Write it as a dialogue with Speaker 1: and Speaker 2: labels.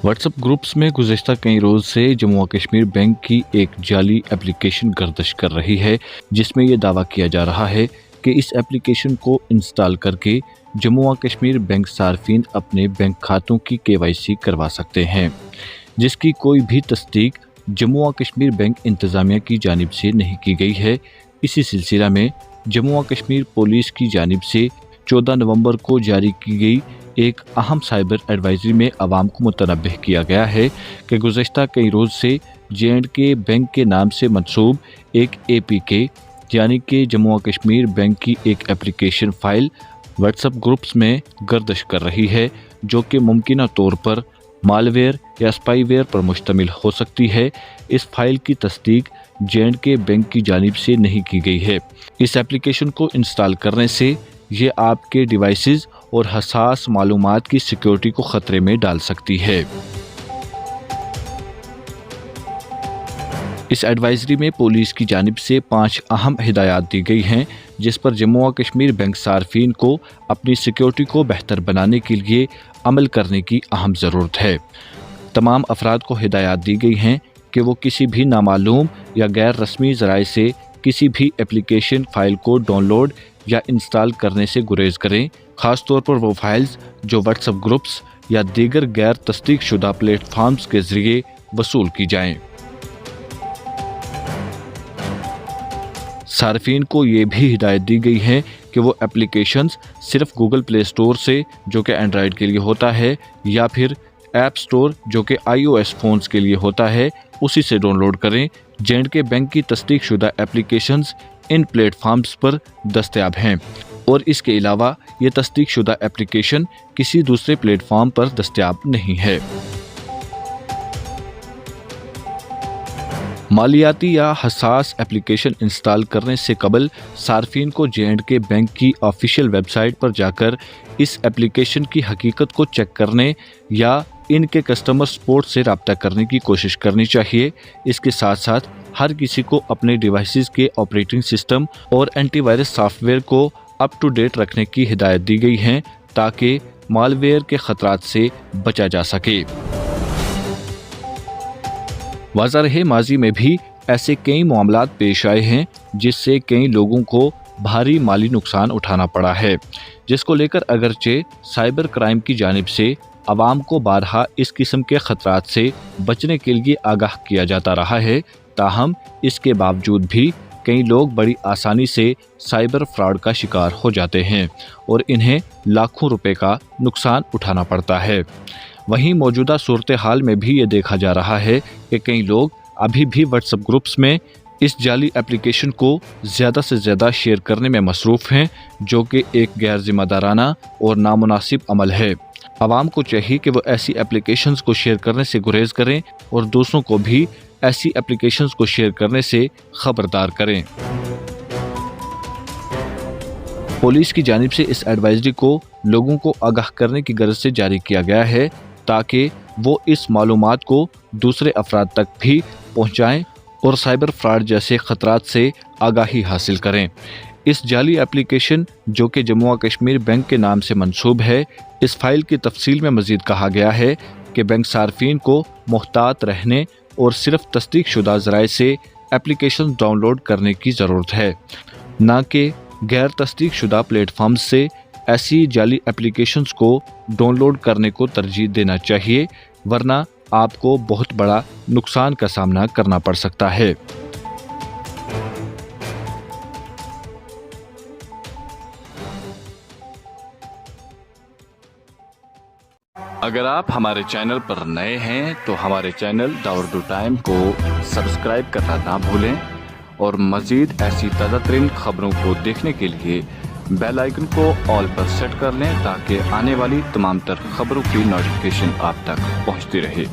Speaker 1: WhatsApp groups में गुज़श्ता कई रोज़ से जम्मू व कश्मीर बैंक की एक जाली एप्लीकेशन गर्दिश कर रही है, जिसमें यह दावा किया जा रहा है कि इस एप्लीकेशन को इंस्टॉल करके जम्मू व कश्मीर बैंक सार्फिन अपने बैंक खातों की KYC करवा सकते हैं, जिसकी कोई भी तस्दीक जम्मू व कश्मीर बैंक इंतज़ामिया की जानिब से नहीं की गई है। इसी सिलसिला में जम्मू व कश्मीर पुलिस की जानिब से 14 नवंबर को जारी की गई एक अहम साइबर एडवाइजरी में आवाम को मुतनब्बिह किया गया है कि गुज़श्ता कई रोज़ से J&K बैंक के नाम से मंसूब एक APK यानी कि जम्मू व कश्मीर बैंक की एक एप्लीकेशन फ़ाइल व्हाट्सएप ग्रुप्स में गर्दिश कर रही है, जो कि मुमकिन तौर पर मालवेयर या स्पाईवेयर पर मुश्तमिल हो सकती है। इस फाइल की तस्दीक J&K बैंक की जानिब से नहीं की गई है। इस एप्लीकेशन को इंस्टॉल करने से ये आपके डिवाइसेस और हसास मालूमात की सिक्योरिटी को ख़तरे में डाल सकती है। इस एडवाइजरी में पुलिस की जानिब से 5 अहम हिदायत दी गई हैं, जिस पर जम्मू व कश्मीर बैंक सार्फिन को अपनी सिक्योरिटी को बेहतर बनाने के लिए अमल करने की अहम ज़रूरत है। तमाम अफराद को हिदायत दी गई हैं कि वो किसी भी नामालूम या गैर रस्मी ज़राए से किसी भी एप्लीकेशन फ़ाइल को डाउनलोड या इंस्टॉल करने से गुरेज करें, ख़ास तौर पर वो फाइल्स जो व्हाट्सएप ग्रुप्स या दीगर गैर तस्दीक शुदा प्लेटफॉर्म्स के ज़रिए वसूल की जाएं। सार्फिन को ये भी हिदायत दी गई है कि वो एप्लीकेशंस सिर्फ गूगल प्ले स्टोर से, जो कि एंड्रॉयड के लिए होता है, या फिर ऐप स्टोर जो कि iOS फ़ोन्स के लिए होता है, उसी से डाउनलोड करें। J&K बैंक की तस्दीक शुदा एप्लीकेशंस इन प्लेटफॉर्म्स पर दस्तयाब हैं और इसके अलावा ये तस्दीक शुदा एप्लीकेशन किसी दूसरे प्लेटफॉर्म पर दस्तयाब नहीं है। मालियाती या हसास एप्लीकेशन इंस्टॉल करने से कबल सार्फिन को J&K बैंक की ऑफिशियल वेबसाइट पर जाकर इस एप्लीकेशन की हकीकत को चेक करने या इनके कस्टमर सपोर्ट से रब्ता करने की कोशिश करनी चाहिए। इसके साथ साथ हर किसी को अपने डिवाइसेस के ऑपरेटिंग सिस्टम और एंटीवायरस सॉफ्टवेयर को अप टू डेट रखने की हिदायत दी गई है, ताकि मालवेयर के खतरात से बचा जा सके। वाज़ह रहे, माजी में भी ऐसे कई मामलात पेश आए हैं जिससे कई लोगों को भारी माली नुकसान उठाना पड़ा है, जिसको लेकर अगरचे साइबर क्राइम की जानिब से आवाम को बारहा इस किस्म के खतरात से बचने के लिए आगाह किया जाता रहा है। ताहम इसके बावजूद भी कई लोग बड़ी आसानी से साइबर फ्रॉड का शिकार हो जाते हैं और इन्हें लाखों रुपए का नुकसान उठाना पड़ता है। वहीं मौजूदा सूरत हाल में भी ये देखा जा रहा है कि कई लोग अभी भी व्हाट्सएप ग्रुप्स में इस जाली एप्लीकेशन को ज़्यादा से ज़्यादा शेयर करने में मसरूफ़ हैं, जो कि एक गैर ज़िम्मेदाराना और नामुनासिब अमल है। आवाम को चाहिए कि वो ऐसी एप्लीकेशंस को शेयर करने से गुरेज करें और दूसरों को भी ऐसी एप्लीकेशंस को शेयर करने से खबरदार करें। पुलिस की जानिब से इस एडवाइजरी को लोगों को आगाह करने की गर्ज से जारी किया गया है, ताकि वो इस मालूमात को दूसरे अफराद तक भी पहुँचाएँ और साइबर फ्रॉड जैसे ख़तरात से आगाही हासिल करें। इस जाली एप्लीकेशन, जो कि जम्मू व कश्मीर बैंक के नाम से मंसूब है, इस फाइल की तफसील में मज़ीद कहा गया है कि बैंक सार्फिन को मुहतात रहने और सिर्फ तस्दीक शुदा ज़राए से एप्लीकेशन डाउनलोड करने की ज़रूरत है, ना कि गैर तस्दीक शुदा प्लेटफॉर्म्स से ऐसी जाली एप्लीकेशंस को डाउनलोड करने को तरजीह देना चाहिए, वरना आपको बहुत बड़ा नुकसान का सामना करना पड़ सकता है।
Speaker 2: अगर आप हमारे चैनल पर नए हैं तो हमारे चैनल द उर्दू टाइम को सब्सक्राइब करना ना भूलें और मज़ीद ऐसी ताज़ा तरीन खबरों को देखने के लिए बेल आइकन को ऑल पर सेट कर लें, ताकि आने वाली तमाम तर खबरों की नोटिफिकेशन आप तक पहुंचती रहे।